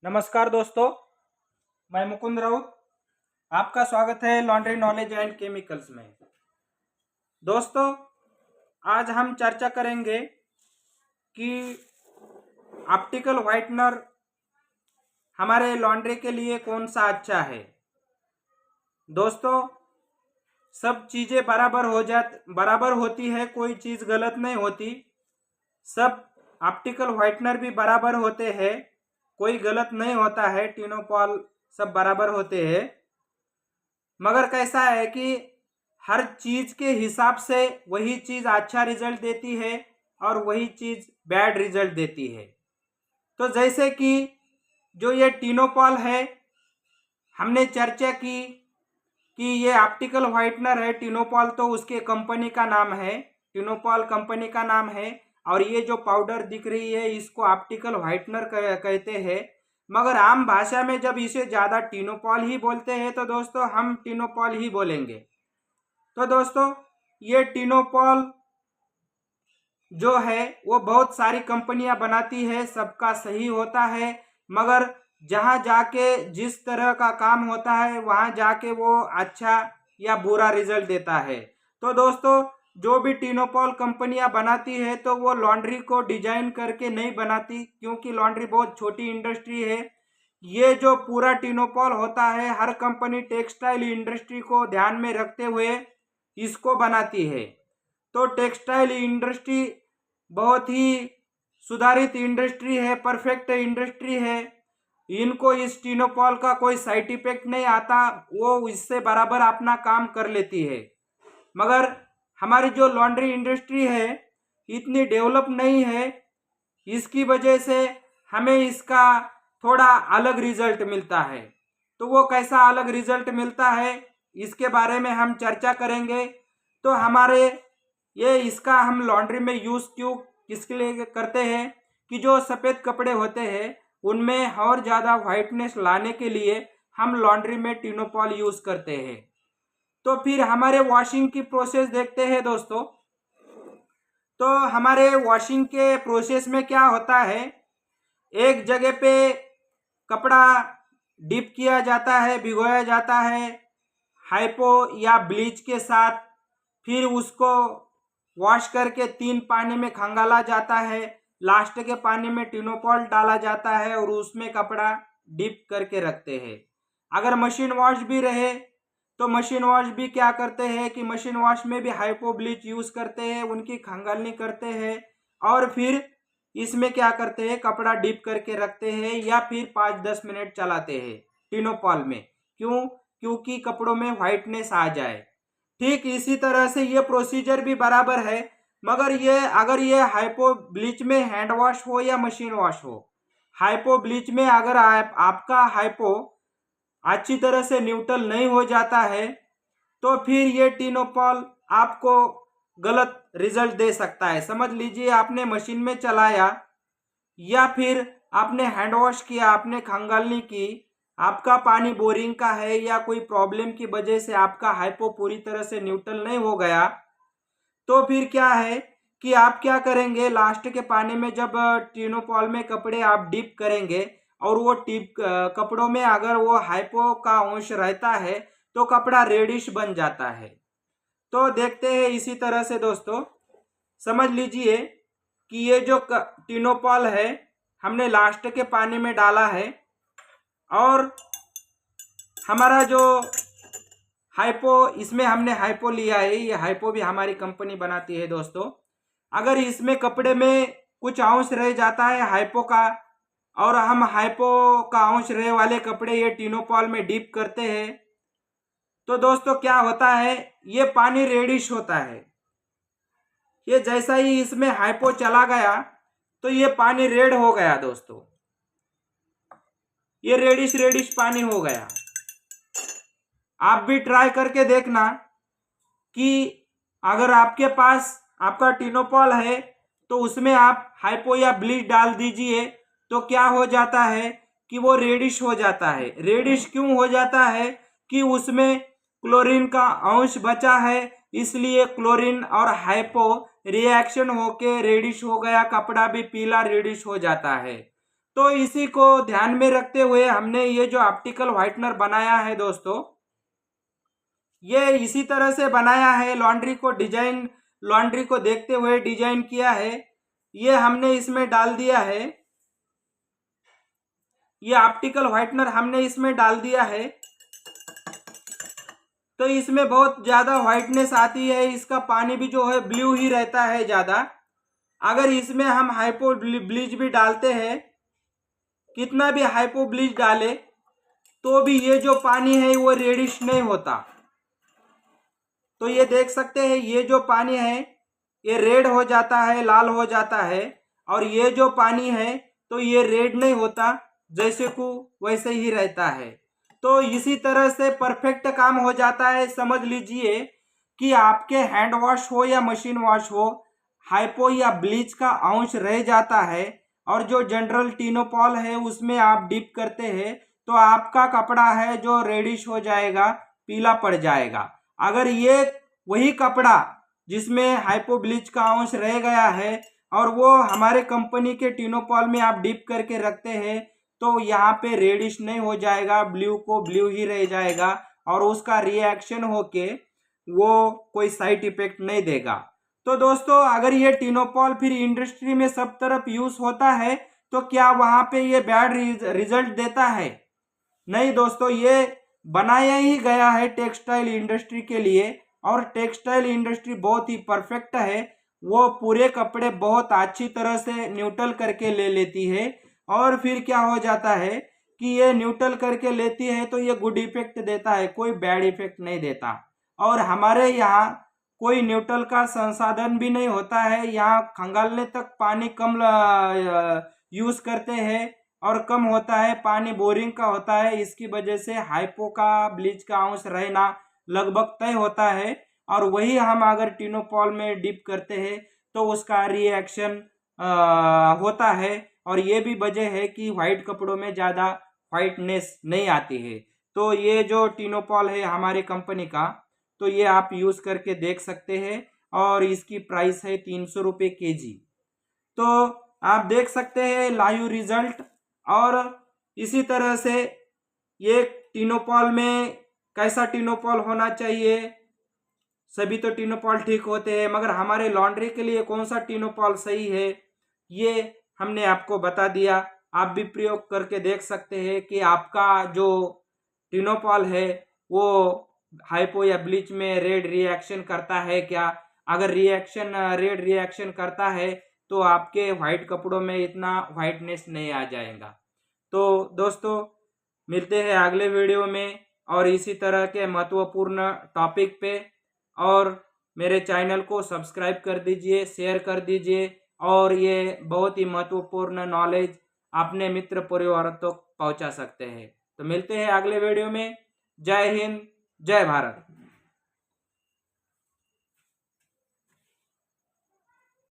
नमस्कार दोस्तों, मैं मुकुंद राउत। आपका स्वागत है लॉन्ड्री नॉलेज एंड केमिकल्स में। दोस्तों, आज हम चर्चा करेंगे कि ऑप्टिकल व्हाइटनर हमारे लॉन्ड्री के लिए कौन सा अच्छा है। दोस्तों, सब चीज़ें बराबर होती है, कोई चीज़ गलत नहीं होती। सब ऑप्टिकल व्हाइटनर भी बराबर होते हैं, कोई गलत नहीं होता है। टिनोपॉल सब बराबर होते हैं, मगर कैसा है कि हर चीज़ के हिसाब से वही चीज़ अच्छा रिजल्ट देती है और वही चीज़ बैड रिजल्ट देती है। तो जैसे कि जो ये टिनोपॉल है, हमने चर्चा की कि ये ऑप्टिकल व्हाइटनर है। टिनोपॉल तो उसके कंपनी का नाम है, टिनोपॉल कंपनी का नाम है। और ये जो पाउडर दिख रही है इसको ऑप्टिकल व्हाइटनर कहते हैं, मगर आम भाषा में जब इसे ज़्यादा टिनोपॉल ही बोलते हैं तो दोस्तों हम टिनोपॉल ही बोलेंगे। तो दोस्तों, ये टिनोपॉल जो है वो बहुत सारी कंपनियां बनाती है, सबका सही होता है, मगर जहां जाके जिस तरह का काम होता है वहां जाके वो अच्छा या बुरा रिजल्ट देता है। तो दोस्तों, जो भी टिनोपॉल कंपनियां बनाती है तो वो लॉन्ड्री को डिजाइन करके नहीं बनाती, क्योंकि लॉन्ड्री बहुत छोटी इंडस्ट्री है। ये जो पूरा टिनोपॉल होता है, हर कंपनी टेक्सटाइल इंडस्ट्री को ध्यान में रखते हुए इसको बनाती है। तो टेक्सटाइल इंडस्ट्री बहुत ही सुधारित इंडस्ट्री है, परफेक्ट इंडस्ट्री है। इनको इस टिनोपॉल का कोई साइड इफेक्ट नहीं आता, वो इससे बराबर अपना काम कर लेती है। मगर हमारी जो लॉन्ड्री इंडस्ट्री है इतनी डेवलप नहीं है, इसकी वजह से हमें इसका थोड़ा अलग रिजल्ट मिलता है। तो वो कैसा अलग रिजल्ट मिलता है इसके बारे में हम चर्चा करेंगे। तो हमारे इसका हम लॉन्ड्री में यूज़ किसके लिए करते हैं कि जो सफ़ेद कपड़े होते हैं उनमें और ज़्यादा वाइटनेस लाने के लिए हम लॉन्ड्री में टिनोपॉल यूज़ करते हैं। तो फिर हमारे वॉशिंग की प्रोसेस देखते हैं दोस्तों। तो हमारे वॉशिंग के प्रोसेस में क्या होता है, एक जगह पे कपड़ा डिप किया जाता है, भिगोया जाता है हाइपो या ब्लीच के साथ, फिर उसको वॉश करके 3 पानी में खंगाला जाता है, लास्ट के पानी में टिनोपॉल डाला जाता है और उसमें कपड़ा डिप करके रखते हैं। अगर मशीन वॉश भी रहे तो मशीन वॉश भी क्या करते हैं कि मशीन वॉश में भी हाइपो ब्लीच यूज़ करते हैं, उनकी खंगालनी करते हैं और फिर इसमें क्या करते हैं, कपड़ा डिप करके रखते हैं या फिर 5-10 मिनट चलाते हैं टिनोपॉल में। क्योंकि कपड़ों में वाइटनेस आ जाए। ठीक इसी तरह से ये प्रोसीजर भी बराबर है, मगर अगर ये हाइपो ब्लीच में हैंड वॉश हो या मशीन वॉश हो, हाइपो ब्लीच में अगर आपका हाइपो अच्छी तरह से न्यूट्रल नहीं हो जाता है तो फिर ये टिनोपॉल आपको गलत रिजल्ट दे सकता है। समझ लीजिए आपने मशीन में चलाया या फिर आपने हैंड वॉश किया, आपने खंगालनी की, आपका पानी बोरिंग का है या कोई प्रॉब्लम की वजह से आपका हाइपो पूरी तरह से न्यूट्रल नहीं हो गया, तो फिर क्या है कि आप क्या करेंगे, लास्ट के पानी में जब टिनोपॉल में कपड़े आप डिप करेंगे और वो टिप कपड़ों में अगर वो हाइपो का अंश रहता है तो कपड़ा रेडिश बन जाता है। तो देखते हैं इसी तरह से दोस्तों, समझ लीजिए कि ये जो टिनोपॉल है हमने लास्ट के पानी में डाला है और हमारा जो हाइपो, इसमें हमने हाइपो लिया है, ये हाइपो भी हमारी कंपनी बनाती है दोस्तों। अगर इसमें कपड़े में कुछ अंश रह जाता है हाइपो का और हम हाइपो का अंश रहे वाले कपड़े ये टिनोपॉल में डिप करते हैं तो दोस्तों क्या होता है, ये पानी रेडिश होता है। ये जैसा ही इसमें हाइपो चला गया तो ये पानी रेड हो गया दोस्तों, ये रेडिश पानी हो गया। आप भी ट्राई करके देखना कि अगर आपके पास आपका टिनोपॉल है तो उसमें आप हाइपो या ब्लीच डाल दीजिए तो क्या हो जाता है कि वो रेडिश हो जाता है। रेडिश क्यों हो जाता है कि उसमें क्लोरीन का अंश बचा है, इसलिए क्लोरीन और हाइपो रिएक्शन होके रेडिश हो गया, कपड़ा भी पीला रेडिश हो जाता है। तो इसी को ध्यान में रखते हुए हमने ये जो ऑप्टिकल व्हाइटनर बनाया है दोस्तों, ये इसी तरह से बनाया है, लॉन्ड्री को देखते हुए डिजाइन किया है। ये हमने इसमें डाल दिया है, ये ऑप्टिकल व्हाइटनर हमने इसमें डाल दिया है। तो इसमें बहुत ज़्यादा व्हाइटनेस आती है, इसका पानी भी जो है ब्लू ही रहता है ज़्यादा। अगर इसमें हम हाइपो ब्लीच भी डालते हैं, कितना भी हाइपो ब्लीच डाले तो भी ये जो पानी है वो रेडिश नहीं होता। तो ये देख सकते हैं, ये जो पानी है ये रेड हो जाता है, लाल हो जाता है, और ये जो पानी है तो ये रेड नहीं होता, जैसे को वैसे ही रहता है। तो इसी तरह से परफेक्ट काम हो जाता है। समझ लीजिए कि आपके हैंड वॉश हो या मशीन वॉश हो, हाइपो या ब्लीच का अंश रह जाता है, और जो जनरल टिनोपॉल है उसमें आप डिप करते हैं तो आपका कपड़ा है जो रेडिश हो जाएगा, पीला पड़ जाएगा। अगर ये वही कपड़ा जिसमें हाइपो ब्लीच का अंश रह गया है और वो हमारे कंपनी के टिनोपॉल में आप डिप करके रखते हैं, तो यहाँ पे रेडिश नहीं हो जाएगा, ब्लू को ब्लू ही रह जाएगा, और उसका रिएक्शन होके वो कोई साइड इफेक्ट नहीं देगा। तो दोस्तों, अगर ये टिनोपॉल फिर इंडस्ट्री में सब तरफ यूज होता है तो क्या वहाँ पे ये बैड रिजल्ट देता है? नहीं दोस्तों, ये बनाया ही गया है टेक्सटाइल इंडस्ट्री के लिए, और टेक्सटाइल इंडस्ट्री बहुत ही परफेक्ट है। वो पूरे कपड़े बहुत अच्छी तरह से न्यूट्रल करके ले लेती है, और फिर क्या हो जाता है कि ये न्यूट्रल करके लेती है तो ये गुड इफेक्ट देता है, कोई बैड इफेक्ट नहीं देता। और हमारे यहाँ कोई न्यूट्रल का संसाधन भी नहीं होता है, यहाँ खंगालने तक पानी कम यूज करते हैं, और कम होता है, पानी बोरिंग का होता है। इसकी वजह से हाइपो का ब्लीच का अंश रहना लगभग तय होता है, और वही हम अगर टिनोपॉल में डिप करते हैं तो उसका रिएक्शन होता है। और ये भी वजह है कि वाइट कपड़ों में ज़्यादा वाइटनेस नहीं आती है। तो ये जो टिनोपॉल है हमारी कंपनी का, तो ये आप यूज़ करके देख सकते हैं, और इसकी प्राइस है 300 रुपये kg। तो आप देख सकते हैं लाइव रिजल्ट। और इसी तरह से ये टिनोपॉल में कैसा टिनोपॉल होना चाहिए, सभी तो टिनोपॉल ठीक होते हैं, मगर हमारे लॉन्ड्री के लिए कौन सा टिनोपॉल सही है ये हमने आपको बता दिया। आप भी प्रयोग करके देख सकते हैं कि आपका जो टिनोपॉल है वो हाइपो या ब्लीच में रेड रिएक्शन करता है क्या। अगर रेड रिएक्शन करता है तो आपके वाइट कपड़ों में इतना वाइटनेस नहीं आ जाएगा। तो दोस्तों, मिलते हैं अगले वीडियो में और इसी तरह के महत्वपूर्ण टॉपिक पे। और मेरे चैनल को सब्सक्राइब कर दीजिए, शेयर कर दीजिए, और ये बहुत ही महत्वपूर्ण नॉलेज अपने मित्र परिवार तक पहुंचा सकते हैं। तो मिलते हैं अगले वीडियो में। जय हिंद, जय भारत।